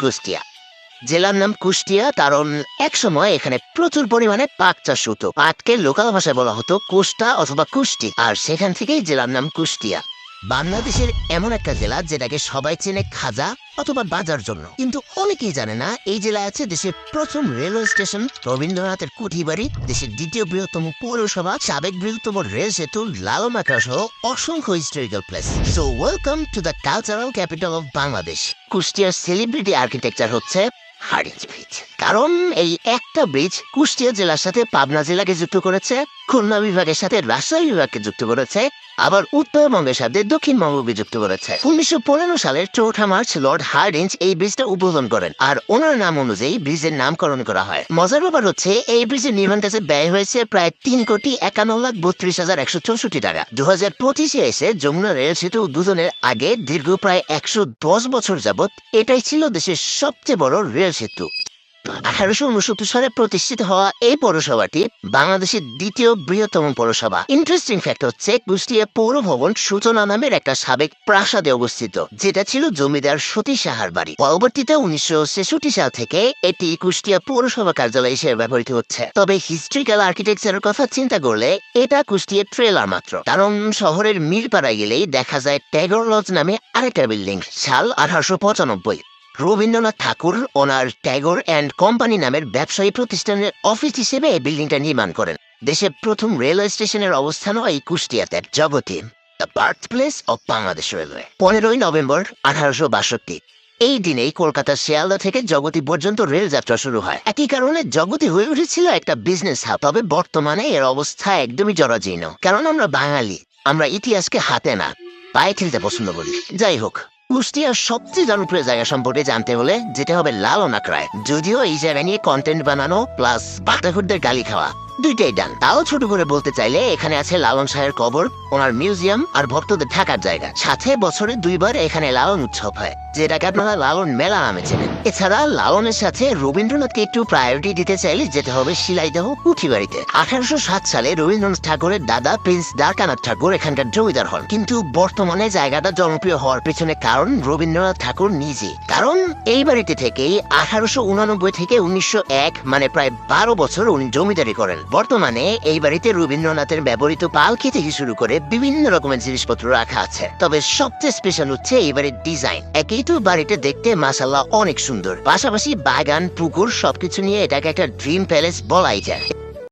কুষ্টিয়া। জেলার নাম কুষ্টিয়া কারণ একসময় এখানে প্রচুর পরিমাণে পাট চাষ হতো। পাটকে লোকাল ভাষায় বলা হতো কুষ্টা অথবা কুষ্টি, আর সেখান থেকেই জেলার নাম কুষ্টিয়া। বাংলাদেশের এমন একটা জেলা যেটাকে সবাই চেনে খাজা অথবা বাজার জন্য, কিন্তু অনেকেই জানে না এই জেলায় আছে দেশের প্রথম রেলওয়ে স্টেশন, রবীন্দ্রনাথের কুঠিবাড়ি, দেশের দ্বিতীয় বৃহত্তম পৌরসভা, সাবেক বৃহত্তম রেল সেতু, লালন আখড়া সহ অসংখ্য historical place. So welcome to the cultural capital of Bangladesh. কুষ্টিয়ার সেলিব্রিটি আর্কিটেকচার হচ্ছে হার্ডিঞ্জ ব্রিজ। কারণ এই একটা ব্রিজ কুষ্টিয়া জেলার সাথে পাবনা জেলাকে যুক্ত করেছে, খুলনা বিভাগের সাথে রাজশাহী বিভাগকে যুক্ত করেছে, আবার উত্তরবঙ্গের সাথে দক্ষিণবঙ্গকে যুক্ত করেছে। 1915 সালের 4 মার্চ লর্ড হার্ডিঞ্জ এই ব্রিজটা উদ্বোধন করেন, আর ওনার নাম অনুযায়ী ব্রিজের নামকরণ করা হয়। মজার ব্যাপার হচ্ছে এই ব্রিজের নির্মাণ কাজে ব্যয় হয়েছে প্রায় 3,51,32,164 টাকা। 2025-এ এসে যমুনা রেল সেতু উদ্বোধনের আগে দীর্ঘ প্রায় 110 বছর যাবৎ এটাই ছিল দেশের সবচেয়ে বড় রেল সেতু। 1869 সালে প্রতিষ্ঠিত হওয়া এই পৌরসভাটি বাংলাদেশের দ্বিতীয় বৃহত্তম পৌরসভা। ইন্টারেস্টিং ফ্যাক্ট হচ্ছে কুষ্টিয়া পৌর ভবন সূচনা নামের একটা সাবেক প্রাসাদে অবস্থিত, যেটা ছিল জমিদার সতী সাহার বাড়ি। পরবর্তীতে 1966 সাল থেকে এটি কুষ্টিয়া পৌরসভা কার্যালয় হিসেবে ব্যবহৃত হচ্ছে। তবে হিস্ট্রিক্যাল আর্কিটেকচারের কথা চিন্তা করলে এটা কুষ্টিয়া ট্রেলার মাত্র, কারণ শহরের মিরপাড়ায় গেলেই দেখা যায় ট্যাগর লজ নামে আরেকটা বিল্ডিং। সাল 1895। রবীন্দ্রনাথ ঠাকুর ওনার ট্যাগর অ্যান্ড কোম্পানি নামের ব্যবসায়ী প্রতিষ্ঠানের অফিস হিসেবে এই বিল্ডিংটা নির্মাণ করেন। দেশের প্রথম রেলওয়ে স্টেশনের অবস্থানও এই কুষ্টিয়াতে, Jagati, the birth place of Bangladesh Railway. 15 November 1862 এই দিনেই কলকাতার শিয়ালদা থেকে জগতী পর্যন্ত রেল যাত্রা শুরু হয়। একই কারণে জগতী হয়ে উঠেছিল একটা বিজনেস হাব। তবে বর্তমানে এর অবস্থা একদমই জরাজীর্ণ, কারণ আমরা বাঙালি, আমরা ইতিহাসকে হাতে না পায়ে ঠেলতে পছন্দ করি। যাই হোক, কুষ্টিয়ার সবচেয়ে জনপ্রিয় জায়গা সম্পর্কে জানতে হলে যেতে হবে লালন আখড়ায়। যদিও এই জায়গা নিয়ে কন্টেন্ট বানানো প্লাস বাটাঘুরদের গালি খাওয়া দুইটাই ডান। তাও ছোট করে বলতে চাইলে এখানে আছে লালন শাহের কবর, ওনার মিউজিয়াম আর ভক্তদের থাকার জায়গা। সাথে বছরে 2 বার এখানে লালন উৎসব হয়, যেটাকে আপনারা লালন মেলা নামে চেনেন। এছাড়া লালনের সাথে রবীন্দ্রনাথকে একটু প্রায়োরিটি দিতে চাইলে যেতে হবে শিলাইদহ কুঠিবাড়িতে। 1807 সালে রবীন্দ্রনাথ ঠাকুরের দাদা প্রিন্স দ্বারকানাথ ঠাকুর এখানকার জমিদার হন, কিন্তু বর্তমানে জায়গাটা জনপ্রিয় হওয়ার পেছনে কারণ রবীন্দ্রনাথ ঠাকুর নিজে। কারণ এই বাড়িতে থেকেই 1889 থেকে 1901 মানে প্রায় 12 বছর উনি জমিদারি করেন। বর্তমানে এই বাড়িতে রবীন্দ্রনাথের ব্যবহৃত পালকি থেকে শুরু করে বিভিন্ন রকমের জিনিসপত্র রাখা আছে। তবে সবচেয়ে স্পেশাল হচ্ছে এই বাড়ির ডিজাইন। একই তো বাড়িটা দেখতে মাশাআল্লাহ অনেক সুন্দর, পাশাপাশি বাগান পুকুর সবকিছু নিয়ে এটাকে একটা ড্রিম প্যালেস বলাই যায়।